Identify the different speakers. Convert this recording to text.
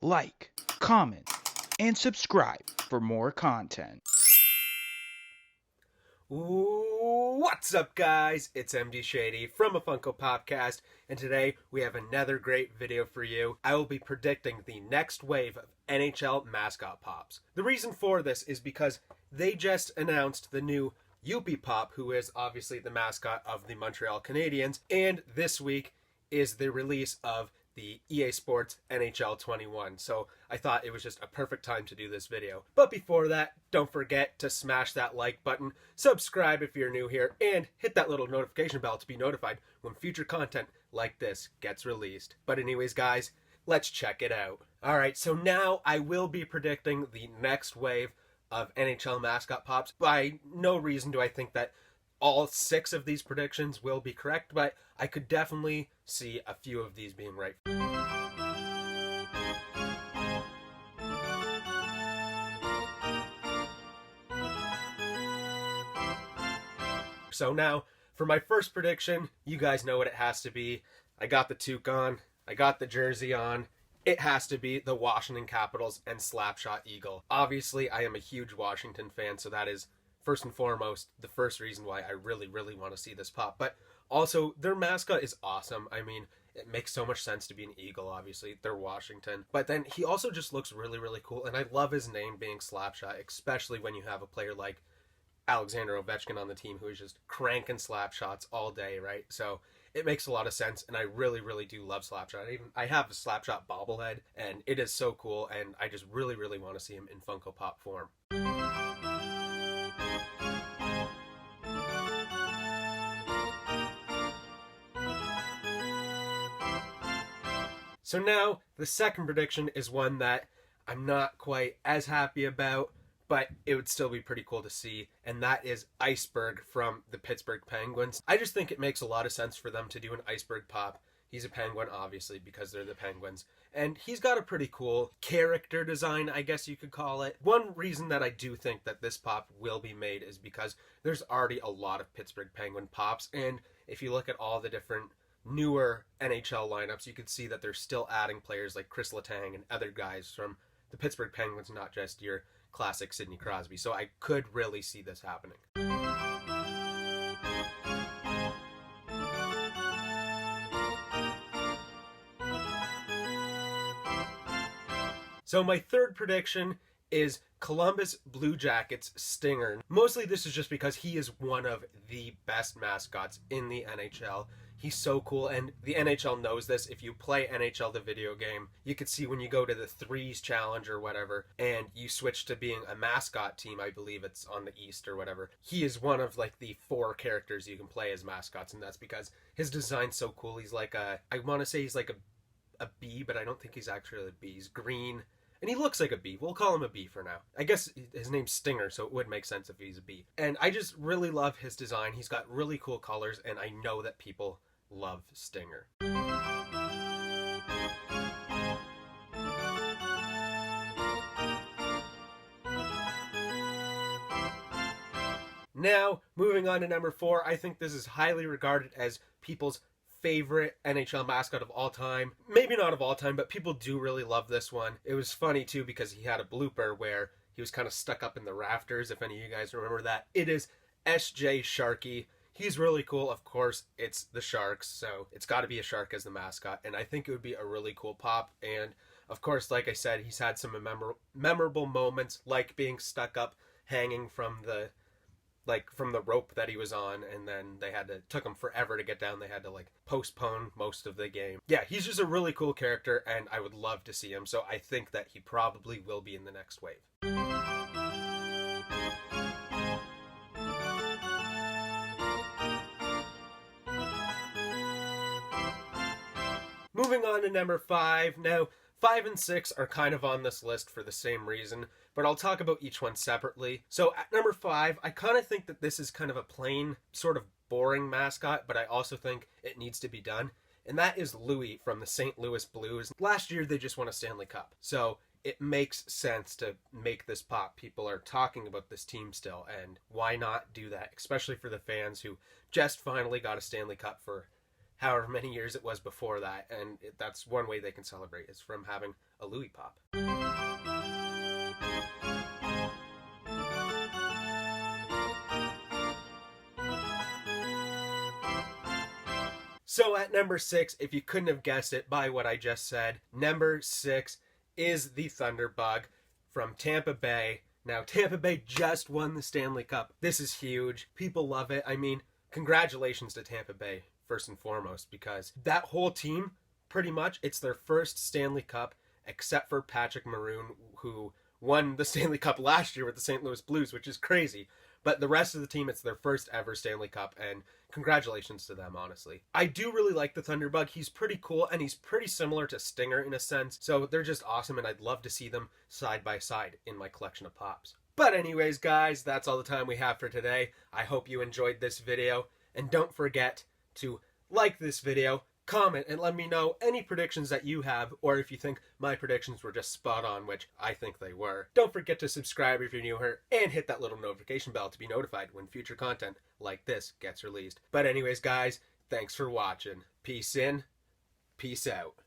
Speaker 1: like, comment, and subscribe for more content.
Speaker 2: What's up, guys? It's MD Shady from a Funko Popcast, and today we have another great video for you. I will be predicting the next wave of NHL Mascot Pops. The reason for this is because they just announced the new Youppi Pop, who is obviously the mascot of the Montreal Canadiens, and this week is the release of the EA Sports NHL 21. So I thought it was just a perfect time to do this video. But before that, don't forget to smash that like button, subscribe if you're new here, and hit that little notification bell to be notified when future content like this gets released. But anyways, guys, let's check it out. Alright, so now I will be predicting the next wave of NHL Mascot Pops. By no reason do I think that all 6 of these predictions will be correct, but I could definitely see a few of these being right. So now, for my first prediction, you guys know what it has to be. I got the toque on, I got the jersey on. It has to be the Washington Capitals and Slapshot Eagle. Obviously, I am a huge Washington fan, so that is first and foremost the first reason why I really want to see this pop. But also, their mascot is awesome. I mean, it makes so much sense to be an eagle, obviously. They're Washington. But then he also just looks really cool, and I love his name being Slapshot, especially when you have a player like Alexander Ovechkin on the team who is just cranking slap shots all day, right? So it makes a lot of sense, and I really do love Slapshot. I have a Slapshot bobblehead, and it is so cool, and I just really want to see him in Funko Pop form. So now, the second prediction is one that I'm not quite as happy about, but it would still be pretty cool to see, and that is Iceberg from the Pittsburgh Penguins. I just think it makes a lot of sense for them to do an Iceberg pop. He's a Penguin, obviously, because they're the Penguins, and he's got a pretty cool character design, I guess you could call it. One reason that I do think that this pop will be made is because there's already a lot of Pittsburgh Penguin pops, and if you look at all the different newer NHL lineups, you could see that they're still adding players like Chris Letang and other guys from the Pittsburgh Penguins, not just your classic Sidney Crosby. So I could really see this happening. So my third prediction is Columbus Blue Jackets Stinger. Mostly this is just because he is one of the best mascots in the NHL. He's so cool, and the NHL knows this. If you play NHL the video game, you could see when you go to the Threes Challenge or whatever, and you switch to being a mascot team, I believe it's on the East or whatever, he is one of like the 4 characters you can play as mascots, and that's because his design's so cool. He's like I want to say he's like a bee, but I don't think he's actually a bee. He's green, and he looks like a bee. We'll call him a bee for now. I guess his name's Stinger, so it would make sense if he's a bee. And I just really love his design. He's got really cool colors, and I know that people love Stinger. Now, moving on to number 4, I think this is highly regarded as people's favorite NHL mascot of all time. Maybe not of all time, but people do really love this one. It was funny too because he had a blooper where he was kind of stuck up in the rafters, if any of you guys remember that. It is SJ Sharky. He's really cool. Of course, it's the Sharks, so it's got to be a shark as the mascot, and I think it would be a really cool pop. And of course, like I said, he's had some memorable moments, like being stuck up hanging from the rope that he was on, and then took him forever to get down. They had to postpone most of the game. Yeah, he's just a really cool character, and I would love to see him, so I think that he probably will be in the next wave. Moving on to number 5. Now, 5 and 6 are kind of on this list for the same reason, but I'll talk about each one separately. So at number 5, I kind of think that this is kind of a plain, sort of boring mascot, but I also think it needs to be done, and that is Louis from the St. Louis Blues. Last year, they just won a Stanley Cup, so it makes sense to make this pop. People are talking about this team still, and why not do that, especially for the fans who just finally got a Stanley Cup for however many years it was before that, and that's one way they can celebrate, is from having a Louis Pop. So at number 6, if you couldn't have guessed it by what I just said, number 6 is the Thunderbug from Tampa Bay. Now, Tampa Bay just won the Stanley Cup. This is huge. People love it. I mean, congratulations to Tampa Bay, first and foremost, because that whole team, pretty much, it's their first Stanley Cup, except for Patrick Maroon, who won the Stanley Cup last year with the St. Louis Blues, which is crazy. But the rest of the team, it's their first ever Stanley Cup, and congratulations to them, honestly. I do really like the Thunderbug. He's pretty cool, and he's pretty similar to Stinger in a sense, so they're just awesome, and I'd love to see them side by side in my collection of Pops. But anyways, guys, that's all the time we have for today. I hope you enjoyed this video, and don't forget to like this video, comment, and let me know any predictions that you have, or if you think my predictions were just spot on, which I think they were. Don't forget to subscribe if you're new here, and hit that little notification bell to be notified when future content like this gets released. But anyways, guys, thanks for watching. Peace in, peace out.